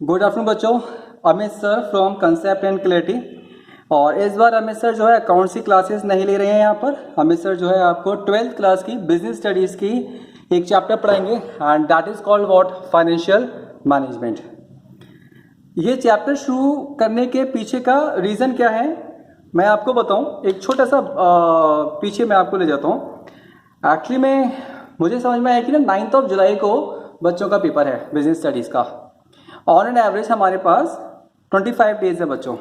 Good afternoon बच्चों। Amit sir from concept and clarity. और इस बार अमित सर जो है अकाउंट्स की क्लासेस नहीं ले रहे हैं यहाँ पर। अमित सर जो है आपको 12th क्लास की बिजनेस स्टडीज़ की एक चैप्टर पढ़ाएंगे and that is called what, financial management. ये चैप्टर शुरू करने के पीछे का रीज़न क्या है मैं आपको बताऊँ। एक छोटा सा पीछे मैं आपको ले जाता हूँ। एक्चुअली में मुझे समझ में आया कि ना 9 जुलाई को बच्चों का पेपर है बिजनेस स्टडीज़ का। ऑन एन एवरेज हमारे पास 25 डेज है बच्चों।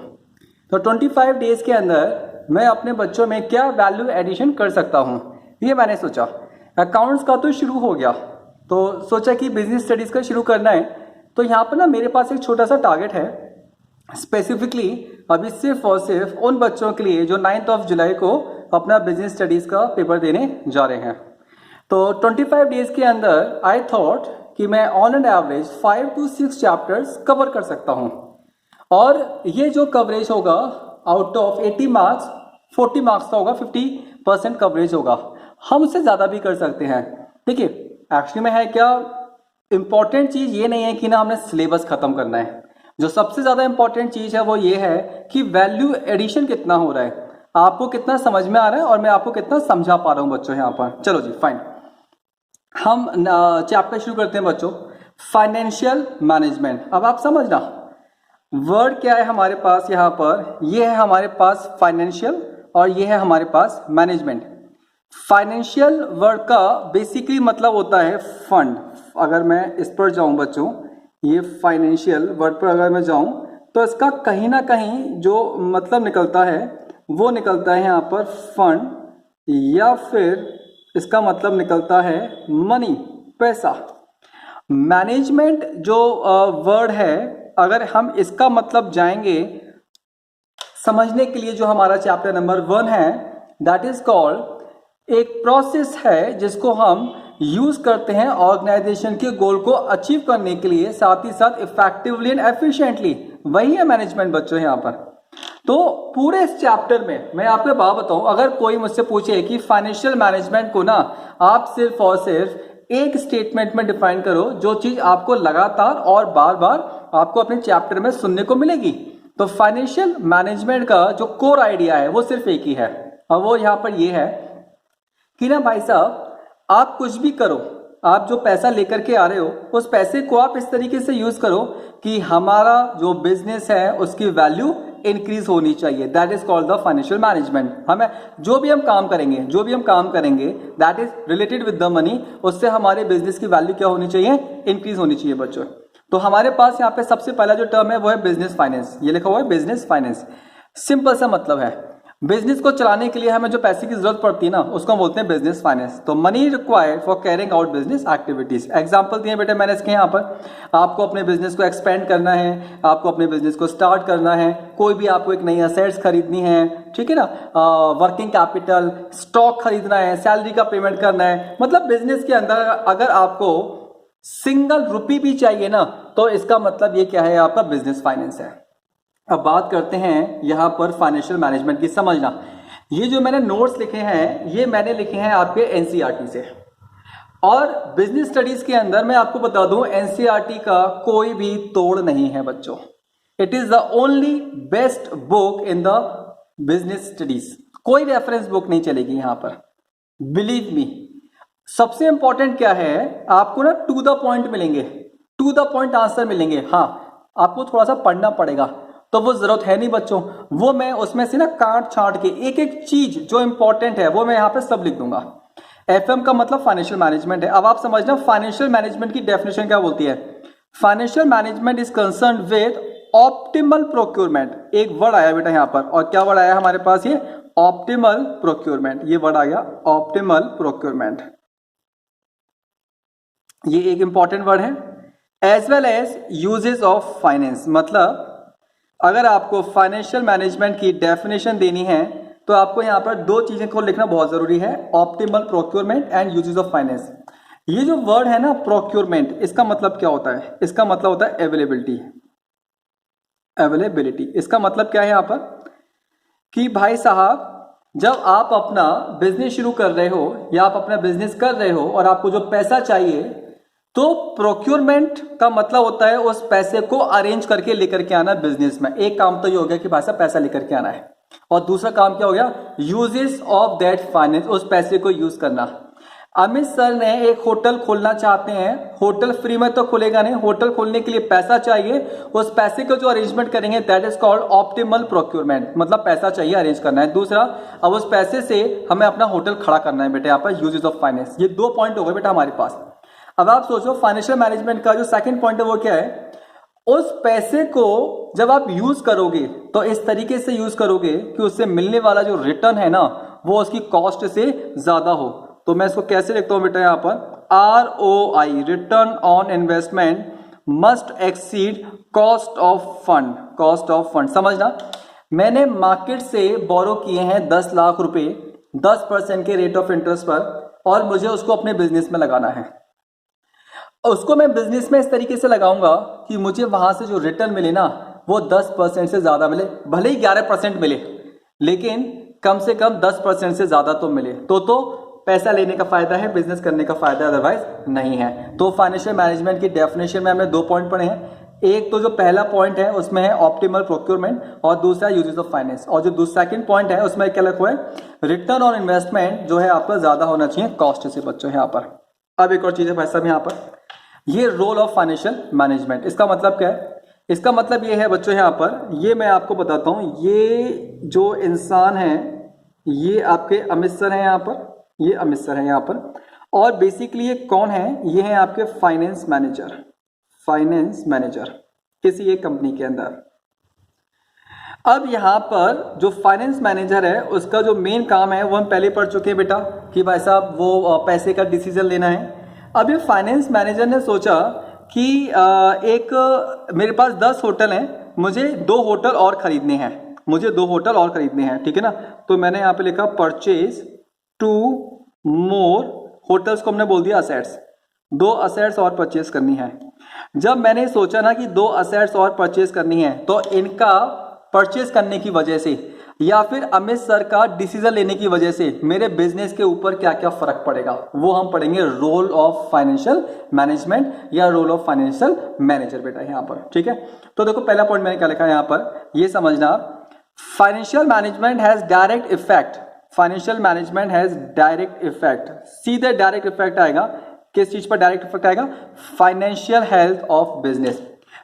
तो 25 डेज के अंदर मैं अपने बच्चों में क्या वैल्यू एडिशन कर सकता हूँ, ये मैंने सोचा। अकाउंट्स का तो शुरू हो गया, तो सोचा कि बिजनेस स्टडीज़ का शुरू करना है। तो यहाँ पर ना मेरे पास एक छोटा सा टारगेट है स्पेसिफिकली अभी सिर्फ और सिर्फ उन बच्चों के लिए जो 9 जुलाई को अपना बिजनेस स्टडीज़ का पेपर देने जा रहे हैं। तो 25 डेज के अंदर आई थॉट कि मैं on an average 5 to 6 chapters cover कर सकता हूं। और ये जो कवरेज होगा आउट ऑफ 80 मार्क्स 40 मार्क्स का होगा, 50% कवरेज होगा। हम उससे ज़्यादा भी कर सकते हैं। देखिए एक्चुअली में है क्या, इंपॉर्टेंट चीज़ ये नहीं है कि ना हमने सिलेबस ख़त्म करना है। जो सबसे ज़्यादा इंपॉर्टेंट चीज़ है वो ये है कि वैल्यू एडिशन कितना हो रहा है, आपको कितना समझ में आ रहा है और मैं आपको कितना समझा पा रहा हूँ बच्चों यहाँ पर। चलो जी फाइन, हम चैप्टर शुरू करते हैं बच्चों, फाइनेंशियल मैनेजमेंट। अब आप समझना वर्ड क्या है हमारे पास यहाँ पर। ये है हमारे पास फाइनेंशियल और ये है हमारे पास मैनेजमेंट। फाइनेंशियल वर्ड का बेसिकली मतलब होता है फंड। अगर मैं इस पर जाऊं बच्चों, ये फाइनेंशियल वर्ड पर अगर मैं जाऊं तो इसका कहीं ना कहीं जो मतलब निकलता है वो निकलता है यहाँ पर फंड, या फिर इसका मतलब निकलता है मनी, पैसा। मैनेजमेंट जो वर्ड है, अगर हम इसका मतलब जाएंगे समझने के लिए, जो हमारा चैप्टर नंबर 1 है दैट इज कॉल्ड, एक प्रोसेस है जिसको हम यूज करते हैं ऑर्गेनाइजेशन के गोल को अचीव करने के लिए, साथ ही साथ इफेक्टिवली एंड एफिशिएंटली। वही है मैनेजमेंट बच्चों यहाँ पर। तो पूरे इस चैप्टर में मैं आपको बात बताऊं, अगर कोई मुझसे पूछे कि फाइनेंशियल मैनेजमेंट को ना आप सिर्फ और सिर्फ एक स्टेटमेंट में डिफाइन करो, जो चीज आपको लगातार और बार बार आपको अपने चैप्टर में सुनने को मिलेगी, तो फाइनेंशियल मैनेजमेंट का जो कोर आइडिया है वो सिर्फ एक ही है। और वो यहां पर ये है कि ना भाई साहब, आप कुछ भी करो, आप जो पैसा लेकर के आ रहे हो उस पैसे को आप इस तरीके से यूज करो कि हमारा जो बिजनेस है उसकी वैल्यू इंक्रीज होनी चाहिए। That is called the financial management. हमें जो भी हम काम करेंगे that is related with the money, उससे हमारे बिजनेस की वैल्यू क्या होनी चाहिए, इंक्रीज होनी चाहिए बच्चों। तो हमारे पास यहाँ पे सबसे पहला जो टर्म है वो है बिजनेस फाइनेंस। ये लिखा हुआ है बिजनेस फाइनेंस। सिंपल सा मतलब है बिजनेस को चलाने के लिए हमें जो पैसे की जरूरत पड़ती है ना उसको हम बोलते हैं बिजनेस फाइनेंस। तो money required for carrying out business activities. Example दिए बेटे मैंने इसके यहाँ पर, आपको अपने बिजनेस को एक्सपेंड करना है, आपको अपने बिजनेस को स्टार्ट करना है, कोई भी आपको एक नई असेट्स खरीदनी है, ठीक है ना, वर्किंग कैपिटल, स्टॉक खरीदना है, सैलरी का पेमेंट करना है, मतलब बिजनेस के अंदर अगर आपको सिंगल रुपी भी चाहिए ना तो इसका मतलब ये क्या है, आपका बिजनेस फाइनेंस है। अब बात करते हैं यहां पर फाइनेंशियल मैनेजमेंट की। समझना, ये जो मैंने नोट्स लिखे हैं ये मैंने लिखे हैं आपके एनसीईआरटी से। और बिजनेस स्टडीज के अंदर मैं आपको बता दूं एनसीईआरटी का कोई भी तोड़ नहीं है बच्चों। It is the only best book in the business studies. कोई रेफरेंस बुक नहीं चलेगी यहां पर, बिलीव मी। सबसे इंपॉर्टेंट क्या है, आपको ना टू द पॉइंट मिलेंगे, टू द पॉइंट आंसर मिलेंगे। हाँ, आपको थोड़ा सा पढ़ना पड़ेगा, तो वो जरूरत है नहीं बच्चों। वो मैं उसमें से ना काट छाट के एक एक चीज जो इंपॉर्टेंट है वो मैं यहां पे सब लिख दूंगा। एफएम का मतलब फाइनेंशियल मैनेजमेंट है। अब आप समझना फाइनेंशियल मैनेजमेंट की डेफिनेशन क्या बोलती है। Financial management is concern with optimal procurement. एक वर्ड आया बेटा यहां पर, और क्या वर्ड आया हमारे पास, ये ऑप्टिमल प्रोक्योरमेंट। ये वर्ड आ गया ऑप्टिमल प्रोक्योरमेंट, ये एक इंपॉर्टेंट वर्ड है। As well as uses of finance, मतलब अगर आपको फाइनेंशियल मैनेजमेंट की डेफिनेशन देनी है तो आपको यहां पर दो चीजें को लिखना बहुत जरूरी है, optimal procurement and uses of finance. ये जो वर्ड है ना प्रोक्योरमेंट, इसका मतलब क्या होता है, इसका मतलब होता है अवेलेबिलिटी। अवेलेबिलिटी इसका मतलब क्या है यहां पर कि भाई साहब जब आप अपना बिजनेस शुरू कर रहे हो या आप अपना बिजनेस कर रहे हो और आपको जो पैसा चाहिए तो प्रोक्योरमेंट का मतलब होता है उस पैसे को अरेंज करके लेकर के आना बिजनेस में। एक काम तो ये हो गया कि भाई साहब पैसा लेकर के आना है, और दूसरा काम क्या हो गया, यूजेस ऑफ दैट फाइनेंस, उस पैसे को यूज करना। अमित सर ने एक होटल खोलना चाहते हैं, होटल फ्री में तो खुलेगा नहीं, होटल खोलने के लिए पैसा चाहिए, उस पैसे को जो अरेंजमेंट करेंगे that is called optimal procurement, मतलब पैसा चाहिए अरेंज करना है। दूसरा, अब उस पैसे से हमें अपना होटल खड़ा करना है बेटा, यहाँ पर यूजेस ऑफ फाइनेंस। ये 2 पॉइंट हो गए बेटा हमारे पास। अब आप सोचो फाइनेंशियल मैनेजमेंट का जो सेकंड पॉइंट है वो क्या है, उस पैसे को जब आप यूज करोगे तो इस तरीके से यूज करोगे कि उससे मिलने वाला जो रिटर्न है ना वो उसकी कॉस्ट से ज्यादा हो। तो मैं इसको कैसे लिखता हूं बेटा, यहां पर ROI, return on investment must exceed cost of fund, cost of fund. समझना, मैंने मार्केट से बोरो किए हैं 10 लाख रुपए 10% के रेट ऑफ इंटरेस्ट पर, और मुझे उसको अपने बिजनेस में लगाना है। उसको मैं बिजनेस में इस तरीके से लगाऊंगा कि मुझे वहां से जो रिटर्न मिले ना वो 10% से ज्यादा मिले, भले ही 11% मिले लेकिन कम से कम 10% से ज्यादा तो मिले, तो पैसा लेने का फायदा है, बिजनेस करने का फायदा अदरवाइज नहीं है। तो फाइनेंशियल मैनेजमेंट की डेफिनेशन में हमने 2 पॉइंट पढ़े हैं। एक तो जो पहला पॉइंट है उसमें है ऑप्टिमल प्रोक्योरमेंट, और दूसरा यूजेस ऑफ फाइनेंस, और जो सेकंड पॉइंट है उसमें क्या लिखा है, रिटर्न ऑन इन्वेस्टमेंट जो है आपका ज्यादा होना चाहिए कॉस्ट से बच्चों यहाँ पर। अब एक और चीज है भाई साहब यहाँ पर, ये रोल ऑफ फाइनेंशियल मैनेजमेंट, इसका मतलब क्या है, इसका मतलब ये है बच्चों यहाँ पर, ये मैं आपको बताता हूँ। ये जो इंसान है ये आपके अमित सर हैं यहाँ पर, ये अमित सर हैं यहाँ पर, और बेसिकली ये कौन है, ये है आपके फाइनेंस मैनेजर, फाइनेंस मैनेजर किसी एक कंपनी के अंदर। अब यहाँ पर जो फाइनेंस मैनेजर है उसका जो मेन काम है वो हम पहले पढ़ चुके हैं बेटा कि भाई साहब वो पैसे का डिसीजन लेना है। अब ये फाइनेंस मैनेजर ने सोचा कि एक मेरे पास 10 होटल हैं, मुझे 2 होटल और खरीदने हैं, मुझे 2 होटल और खरीदने हैं, ठीक है ना। तो मैंने यहाँ पे लिखा परचेज 2 मोर होटल्स को हमने बोल दिया असेट्स, 2 असेट्स और परचेज करनी है। जब मैंने सोचा ना कि 2 असेट्स और परचेज करनी है तो इनका परचेज करने की वजह से या फिर अमित सर का डिसीजन लेने की वजह से मेरे बिजनेस के ऊपर क्या क्या फर्क पड़ेगा वो हम पढ़ेंगे, रोल ऑफ फाइनेंशियल मैनेजमेंट या रोल ऑफ फाइनेंशियल मैनेजर बेटा यहाँ पर, ठीक है। तो देखो पहला पॉइंट मैंने क्या लिखा है यहाँ पर, ये समझना, financial management has direct effect, financial management has direct effect, सीधे डायरेक्ट इफेक्ट आएगा, किस चीज पर डायरेक्ट इफेक्ट आएगा, फाइनेंशियल हेल्थ ऑफ बिजनेस।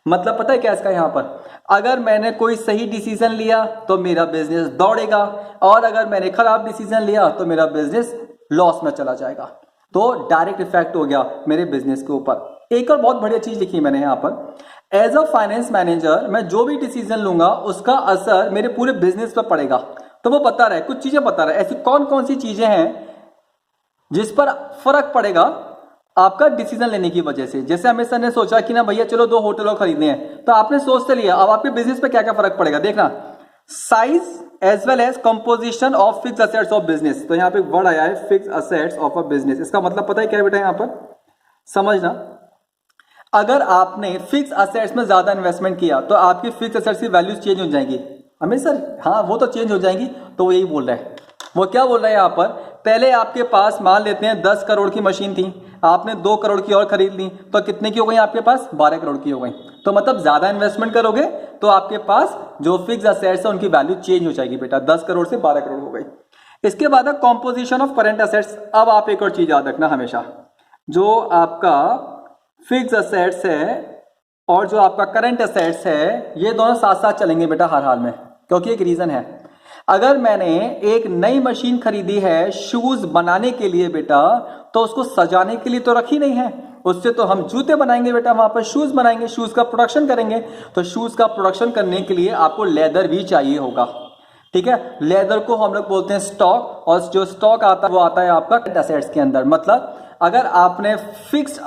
मतलब पता है क्या इसका यहाँ पर, अगर मैंने कोई सही डिसीजन लिया तो मेरा बिजनेस दौड़ेगा, और अगर मैंने खराब डिसीजन लिया तो मेरा बिजनेस लॉस में चला जाएगा। तो डायरेक्ट इफेक्ट हो गया मेरे बिजनेस के ऊपर। एक और बहुत बढ़िया चीज लिखी मैंने यहाँ पर, एज अ फाइनेंस मैनेजर मैं जो भी डिसीजन लूंगा उसका असर मेरे पूरे बिजनेस पर पड़ेगा। तो वो बता रहा है, कुछ चीजें बता रहा है, ऐसी कौन कौन सी चीजें हैं जिस पर फर्क पड़ेगा आपका डिसीजन लेने की वजह से। जैसे अमित सर ने सोचा कि ना भैया चलो 2 होटल और खरीदने हैं, तो आपने सोच से लिया, अब आपके बिजनेस पे क्या क्या फर्क पड़ेगा देखना, size as well as composition of fix assets of business. तो यहाँ पे वर्ड आया है fix assets of a business, इसका मतलब पता है क्या है बेटा यहाँ पर, समझना, अगर आपने फिक्स असेट्स में ज्यादा इन्वेस्टमेंट किया तो आपकी फिक्स असेट्स की वैल्यूज चेंज हो जाएंगी। अमित सर हाँ वो तो चेंज हो जाएंगी, तो वो यही बोल रहा है। वो क्या बोल रहा है यहाँ पर, पहले आपके पास मान लेते हैं 10 करोड़ की मशीन थी, आपने 2 करोड़ की और खरीद ली, तो कितने की हो गई आपके पास, 12 करोड़ की हो गई। तो मतलब ज्यादा इन्वेस्टमेंट करोगे तो आपके पास जो फिक्स असेट्स है उनकी वैल्यू चेंज हो जाएगी बेटा, 10 करोड़ से 12 करोड़ हो गई। इसके बाद है कॉम्पोजिशन ऑफ करंट असेट्स। अब आप एक और चीज याद रखना हमेशा, जो आपका फिक्स असेट्स है और जो आपका करंट असेट्स है ये दोनों साथ साथ चलेंगे बेटा हर हाल में, क्योंकि एक रीजन है, अगर मैंने एक नई मशीन खरीदी है शूज बनाने के लिए बेटा, तो उसको सजाने के लिए तो रखी नहीं है, उससे तो हम जूते बनाएंगे बेटा, वहां पर शूज बनाएंगे, शूज का प्रोडक्शन करेंगे। तो शूज का प्रोडक्शन करने के लिए आपको लेदर भी चाहिए होगा, ठीक है। लेदर को हम लोग बोलते हैं स्टॉक, और जो स्टॉक आता है वो आता है आपका असेट्स के अंदर। मतलब अगर आपने फिक्स्ड